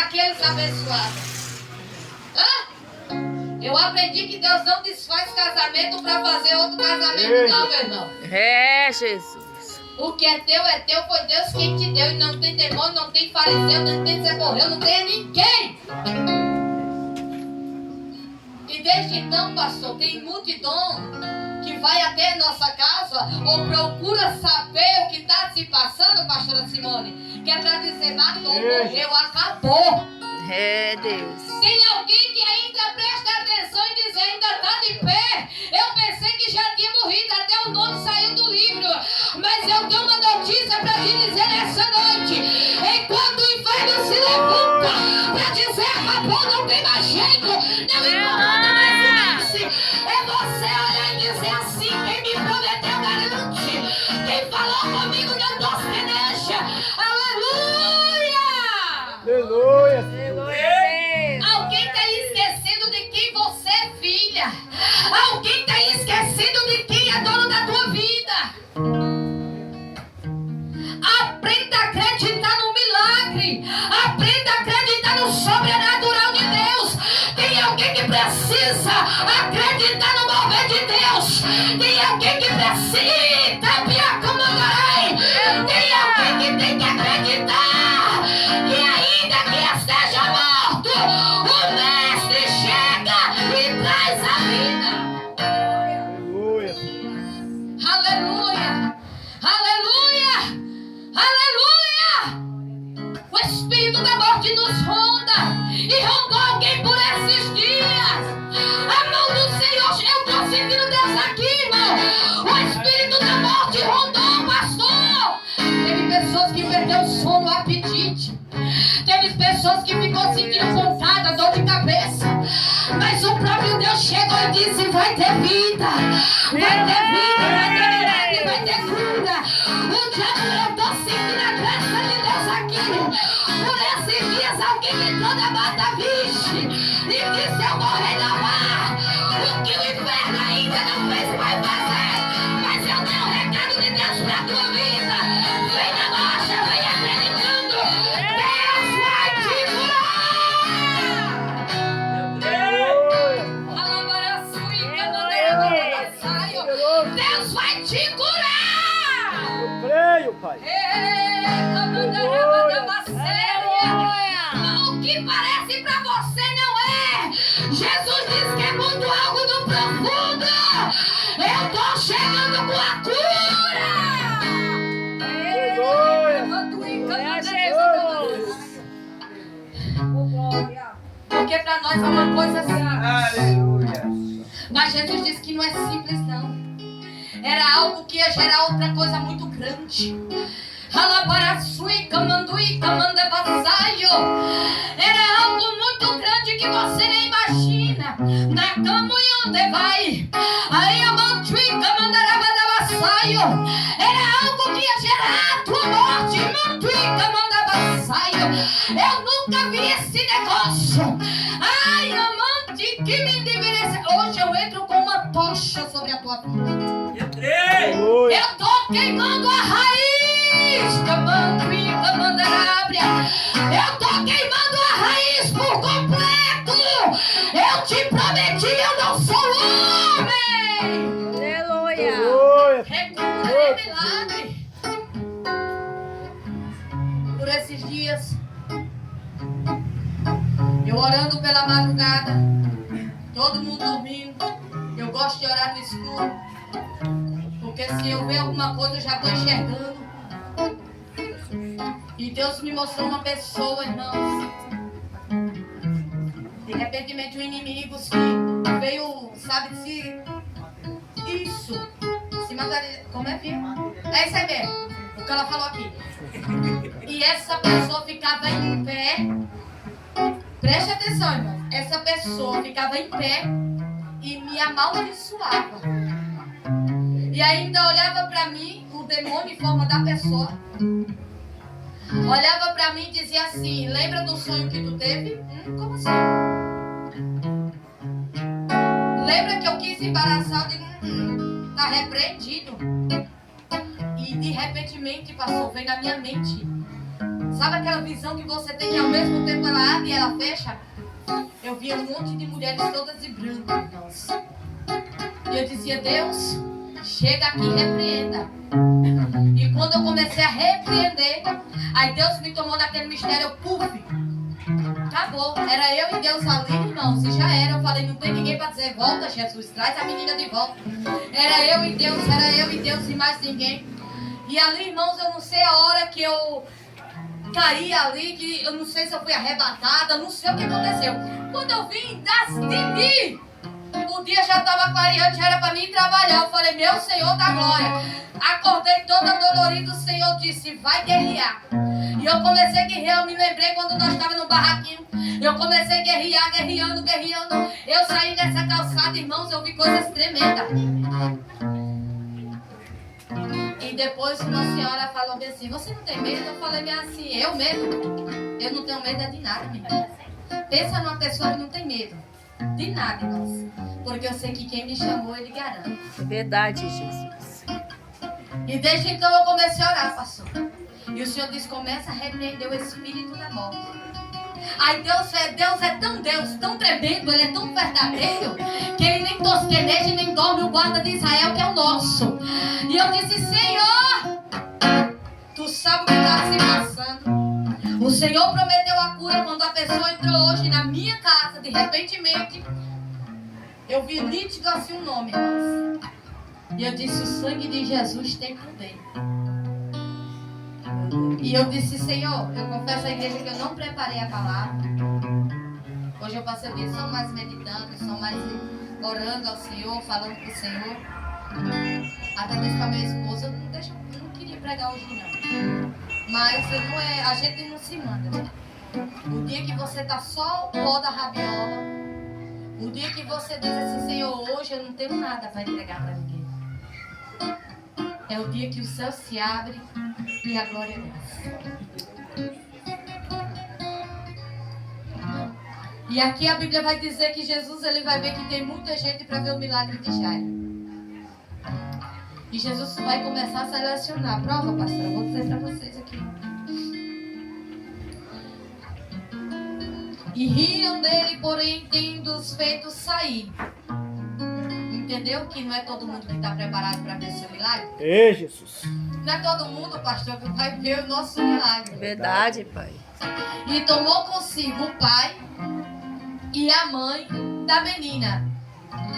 aqueles abençoados. Eu aprendi que Deus não desfaz casamento para fazer outro casamento, não, meu irmão. É, Jesus. O que é teu, foi Deus quem te deu. E não tem demônio, não tem fariseu, não tem Zé Correu, não tem ninguém. E desde então, pastor, tem multidão que vai até nossa casa ou procura saber o que está se passando, pastora Simone, que é para dizer, matou, morreu, acabou. É, Deus. Tem alguém que ainda presta atenção e diz, ainda está de pé. Eu pensei que já tinha morrido, até o nome saiu do livro. Mas eu tenho uma notícia para te dizer nessa noite. Enquanto o inferno se levanta para dizer, acabou, não tem mais jeito, não incomoda mais o nasce. É você olhar e dizer assim, quem me prometeu garante. Quem falou comigo não dou ceneja. Aleluia! Aleluia! Alguém está esquecendo de quem você é filha. Alguém está esquecendo de quem é dono da tua vida. Aprenda a acreditar no milagre. Aprenda a acreditar no sobrenatural de Deus. Tem alguém que precisa acreditar no mover de Deus. Tem alguém que precisa. Tem alguém que tem que acreditar que ainda que esteja morto, o mestre chega e traz a vida. Aleluia! Aleluia! Aleluia! Aleluia! O espírito da morte nos ronda e rondou alguém por esses dias. A mão do Senhor, eu estou sentindo Deus aqui, irmão. O espírito da morte rondou, pastor. Teve pessoas que perderam o sono, o apetite. Teve pessoas que ficou sentindo pontada, dor de cabeça. Mas o próprio Deus chegou e disse, vai ter vida. Vai ter vida, vai ter milagre, vai ter cura. O diabo, eu estou sentindo a graça de Deus aqui. Por esses dias alguém entrou na mata, vixe, e disse, eu vou renovar o que o inferno ainda não fez, vai fazer. Mas eu tenho um recado de Deus para a tua vida. Vem na marcha, vem acreditando. Deus vai te curar. Deus vai te curar. Eu creio, Pai. O que parece pra você não é. Jesus disse que é muito algo do profundo. Eu tô chegando com a cura. Porque pra nós é uma coisa simples. Aleluia! Mas Jesus disse que não é simples, não. Era algo que ia gerar outra coisa muito grande. Era algo muito grande que você nem imagina. Na cama onde vai. Aí a era algo que ia gerar a tua morte. Eu nunca vi esse negócio. Ai, amante, que me endereça. Hoje eu entro com uma tocha sobre a tua vida. Aleluia! Eu tô queimando a raiz. Eu tô queimando a raiz por completo. Eu te prometi, eu não sou homem. Aleluia. Recura é milagre. Por esses dias, eu orando pela madrugada, todo mundo dormindo. Eu gosto de orar no escuro, porque se eu ver alguma coisa eu já estou enxergando. E Deus me mostrou uma pessoa, irmãos. De repente um inimigo que veio, sabe, isso, se mandar, como é, filho? É isso aí mesmo, o que ela falou aqui. E essa pessoa ficava em pé. Preste atenção, irmão. Essa pessoa ficava em pé e me amaldiçoava. E ainda olhava para mim, o demônio em forma da pessoa. Olhava para mim e dizia assim, lembra do sonho que tu teve? Como assim? Lembra que eu quis embaraçar? Eu digo, tá repreendido. E de repentemente, pastor, veio na minha mente. Sabe aquela visão que você tem que ao mesmo tempo ela ela abre e ela fecha, eu via um monte de mulheres todas de branco, irmãos. E eu dizia, Deus, chega aqui e repreenda. E quando eu comecei a repreender, aí Deus me tomou naquele mistério, puf, acabou. Era eu e Deus ali, irmãos, e já era. Eu falei, não tem ninguém para dizer, volta Jesus, traz a menina de volta. Era eu e Deus e mais ninguém. E ali, irmãos, eu não sei a hora que eu caí ali, que eu não sei se eu fui arrebatada, não sei o que aconteceu. Quando eu vim de mim, o dia já estava clareando, já era para mim trabalhar. Eu falei, meu Senhor da glória. Acordei toda dolorida, o Senhor disse, vai guerrear. E eu comecei a guerrear, eu me lembrei quando nós estávamos no barraquinho. Eu comecei a guerrear, guerreando. Eu saí nessa calçada, irmãos, eu vi coisas tremendas. E depois uma senhora falou bem assim, você não tem medo? Eu falei bem assim, eu medo? Eu não tenho medo de nada, minha irmã. Pensa numa pessoa que não tem medo de nada, irmãos. Porque eu sei que quem me chamou, ele garante. É verdade, Jesus. E desde então eu comecei a orar, pastor. E o Senhor disse, começa a repreender o espírito da morte. Aí Deus é tão tremendo, Ele é tão verdadeiro, que Ele nem tosqueneja e nem dorme o guarda de Israel, que é o nosso. E eu disse, Senhor, Tu sabe o que está se passando. O Senhor prometeu a cura quando a pessoa entrou hoje na minha casa, de repentemente. Eu vi nítido assim um nome, irmãos. E eu disse, o sangue de Jesus tem poder. E eu disse, Senhor, eu confesso à igreja que eu não preparei a palavra. Hoje eu passei o dia só mais meditando, só mais orando ao Senhor, falando com o Senhor. Até mesmo com a minha esposa, eu não queria pregar hoje não. Mas não é, a gente não se manda, né? O dia que você tá só o pó da rabiola, o dia que você diz assim, Senhor, hoje eu não tenho nada para entregar para ninguém. É o dia que o céu se abre e a glória desce. E aqui a Bíblia vai dizer que Jesus ele vai ver que tem muita gente para ver o milagre de Jairo. E Jesus vai começar a selecionar. Prova, pastor, eu vou dizer para vocês aqui. E riram dele, porém, tendo-os feito sair. Entendeu? Que não é todo mundo que está preparado para ver seu milagre. Ei, Jesus. Não é todo mundo, pastor, que vai ver o nosso milagre. Verdade, Pai. E tomou consigo o pai e a mãe da menina,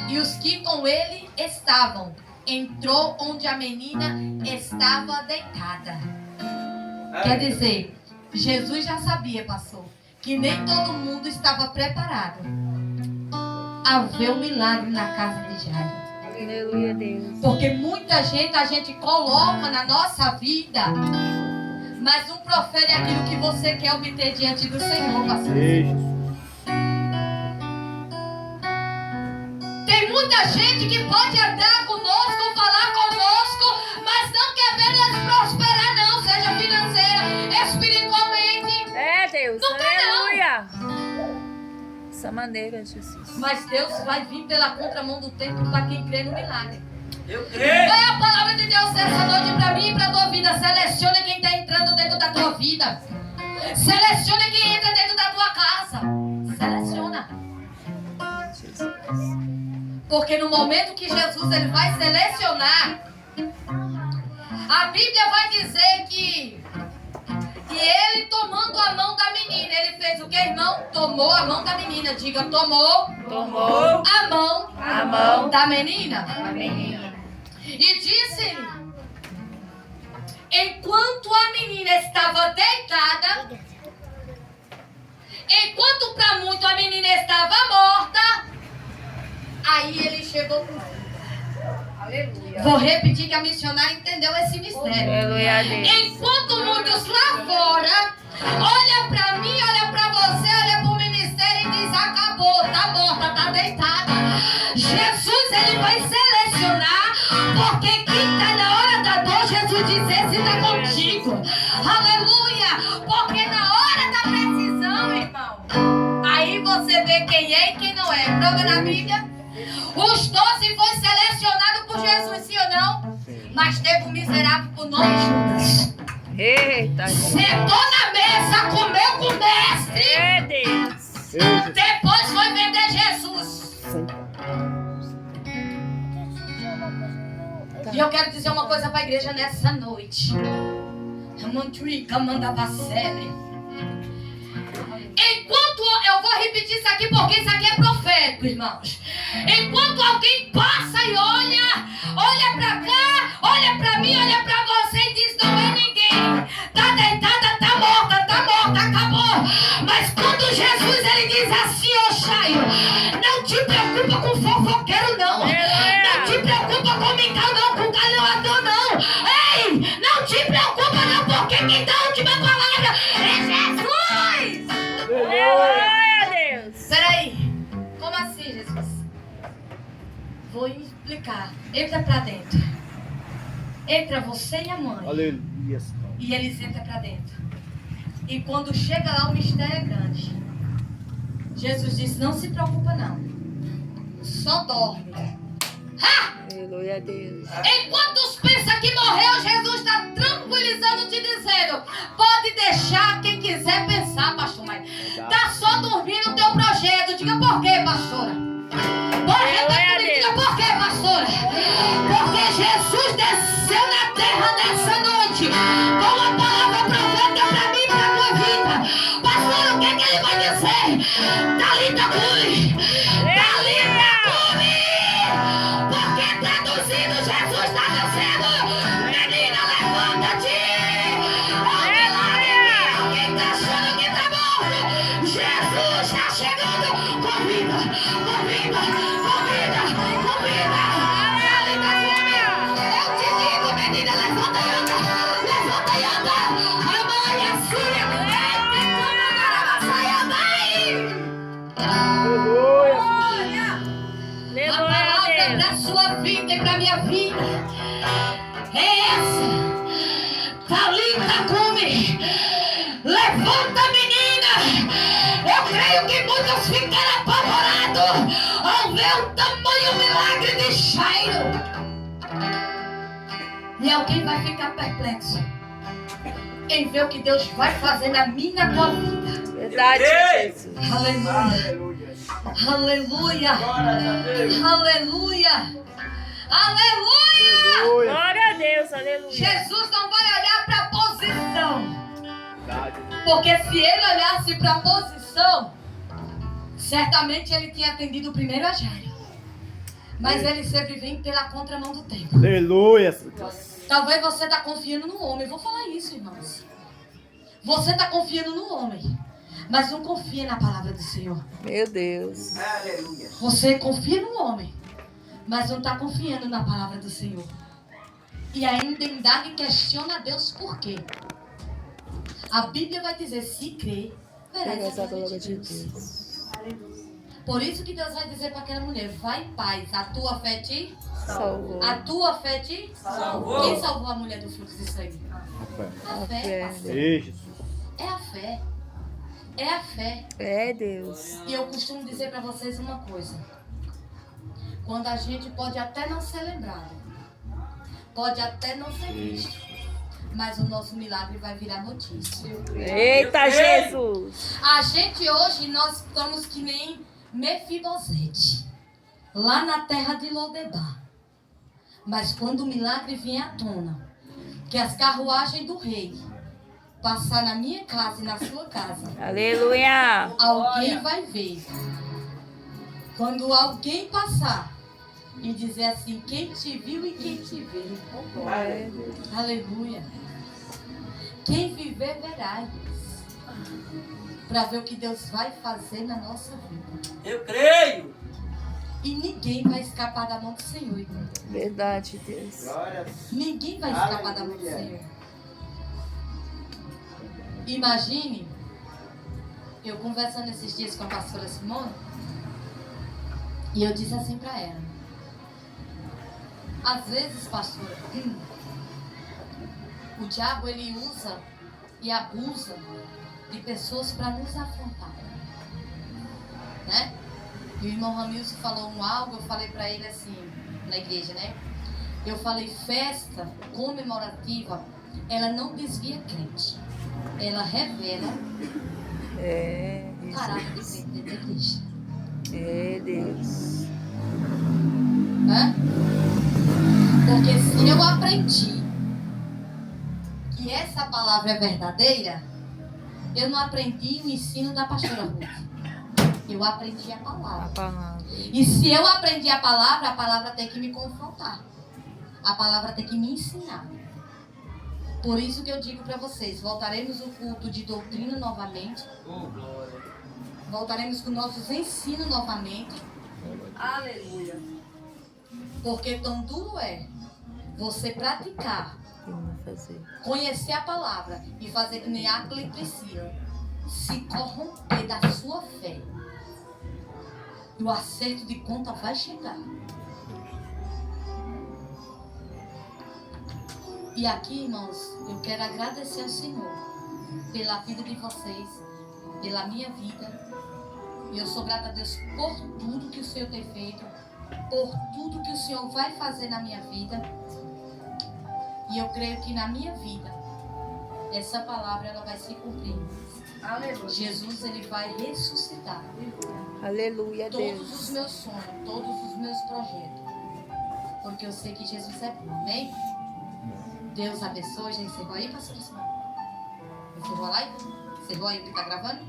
e os que com ele estavam. Entrou onde a menina estava deitada. Quer dizer, Jesus já sabia, pastor, que nem todo mundo estava preparado a ver o milagre na casa de Jairo. Aleluia, Deus. Porque muita gente a gente coloca na nossa vida, mas não profere aquilo que você quer obter diante do Senhor, pastor. Ei, Jesus. Tem muita gente que pode andar conosco, falar conosco, mas não quer ver nós prosperar não, seja financeira, espiritualmente. É, Deus. Não quer não. Aleluia. Dessa maneira, Jesus. Mas Deus vai vir pela contramão do tempo para quem crê no milagre. Eu creio. Qual é a palavra de Deus essa noite para mim e para a tua vida? Selecione quem está entrando dentro da tua vida. Selecione quem entra dentro da tua casa. Seleciona. Jesus. Porque no momento que Jesus ele vai selecionar, a Bíblia vai dizer que ele tomando a mão da menina, ele fez o que, irmão? Tomou a mão da menina. Diga, tomou a mão da menina. E disse-lhe, enquanto a menina estava deitada, enquanto para muito a menina estava morta, aí ele chegou com vida. Aleluia. Vou repetir que a missionária entendeu esse mistério. Aleluia, Deus. Enquanto muitos lá fora olha para mim, olha para você, olha para o ministério e diz, acabou, tá morta, tá deitada. Jesus ele vai selecionar, porque quem tá na hora da dor, Jesus diz, esse tá contigo. Aleluia. Porque na hora da precisão, irmão, aí você vê quem é e quem não é. Prova na Bíblia. Os 12 foi selecionado por Jesus, sim ou não? Sim. Mas teve um miserável por nome Judas. Eita, Deus. Sentou na mesa, comeu com o mestre. É, Deus. eu quero dizer uma coisa para a igreja nessa noite. Enquanto eu vou repetir isso aqui, porque isso aqui é profético, irmãos. Enquanto alguém passa e olha pra cá, olha pra mim, olha pra você e diz: não é ninguém, tá deitada, tá morta, acabou. Mas quando Jesus ele diz assim: ô Chairo, não te preocupa com fofoqueiro não, não te preocupa com Mical não, com calhador não, ei, não te preocupa não, porque quem dá a última palavra é Jesus. Glória a Deus. Peraí, como assim, Jesus? Vou explicar. Entra pra dentro. Entra você e a mãe. Aleluia. E eles entram pra dentro. E quando chega lá, o mistério é grande. Jesus disse: não se preocupa não. Só dorme. Ha! Aleluia a Deus. Enquanto os pensa que morreu, Jesus está tranquilizando, te dizendo: pode deixar quem quiser pensar, pastor, mas tá só dormindo o teu projeto. Diga por quê, pastora? Diga por quê, pastora? Porque Jesus desceu na terra nessa noite com uma palavra profética para mim e para a tua vida. Pastor, o que é que ele vai dizer? Talita cumi! Talita cumi! Porque traduzindo, Jesus está dizendo: menina, levanta-te! Alguém está achando que está morto? Jesus está chegando! Convida! Talita cumi! Eu te digo, menina, levanta e anda! Levanta e anda! A mãe é sua! A palavra para sua vida e para minha vida é essa. Talita cumi, levanta, menina. Eu creio que muitos ficaram apavorados ao ver o tamanho milagre de Chairo. E alguém vai ficar perplexo em ver o que Deus vai fazer na minha e na tua vida. Verdade, Jesus. Aleluia. Aleluia! Aleluia! Aleluia! Glória a Deus, aleluia. Jesus não vai olhar para a posição. Porque se ele olhasse para a posição, certamente ele tinha atendido primeiro a Jairo. Mas ele sempre vem pela contramão do tempo. Aleluia. Talvez você está confiando no homem. Vou falar isso, irmãos. Você está confiando no homem, mas não confia na palavra do Senhor. Meu Deus. Você confia no homem, mas não está confiando na palavra do Senhor. E ainda indaga e questiona a Deus por quê. A Bíblia vai dizer: se crê, verás a glória de Deus. Por isso que Deus vai dizer para aquela mulher: vai em paz, a tua fé te Salvou. A tua fé te salvou. Quem salvou a mulher do fluxo de sangue? A fé. Ei, Jesus. É a fé. É a fé. É Deus. E eu costumo dizer para vocês uma coisa. Quando a gente pode até não ser lembrado, pode até não ser visto, mas o nosso milagre vai virar notícia. Eita, Jesus. A gente hoje, nós estamos que nem Mefibosete, lá na terra de Lodebar. Mas quando o milagre vier à tona, que as carruagens do rei passar na minha casa e na sua casa, Aleluia. alguém vai ver. Quando alguém passar e dizer assim: quem te viu e quem te vê. Aleluia. Quem viver verá. Para ver o que Deus vai fazer na nossa vida. Eu creio. E ninguém vai escapar da mão do Senhor, irmão. Verdade, Deus. Ninguém vai escapar da mão do Senhor. Imagine, eu conversando esses dias com a pastora Simone, e eu disse assim para ela: às vezes, pastora, o diabo ele usa e abusa de pessoas para nos afrontar, né? E o irmão Ramilson falou algo, eu falei para ele assim, na igreja, né? Eu falei: festa comemorativa, ela não desvia crente, ela revela o caráter de crente dentro da igreja. É Deus. Né? Porque se eu eu aprendi que essa palavra é verdadeira, eu não aprendi o ensino da pastora Ruth. Eu aprendi a A palavra. palavra. E se eu aprendi a palavra tem que me confrontar. A palavra tem que me ensinar. Por isso que eu digo para vocês, voltaremos ao culto de doutrina novamente. Voltaremos com nossos ensinos novamente. Aleluia. Porque tão duro é você praticar, E não fazer. conhecer a palavra e fazer que nem Áquila e Priscila, se corromper da sua fé. E o acerto de conta vai chegar. E aqui, irmãos, eu quero agradecer ao Senhor pela vida de vocês, pela minha vida. E eu sou grata a Deus por tudo que o Senhor tem feito, por tudo que o Senhor vai fazer na minha vida. E eu creio que na minha vida, essa palavra ela vai se cumprir. Aleluia. Jesus, ele vai ressuscitar Aleluia, todos os Deus. meus sonhos, todos os meus projetos. Porque eu sei que Jesus é bom, amém? Deus abençoe. Já encerrou aí, pastor Simão? Encerrou a live? Encerrou aí o que está gravando?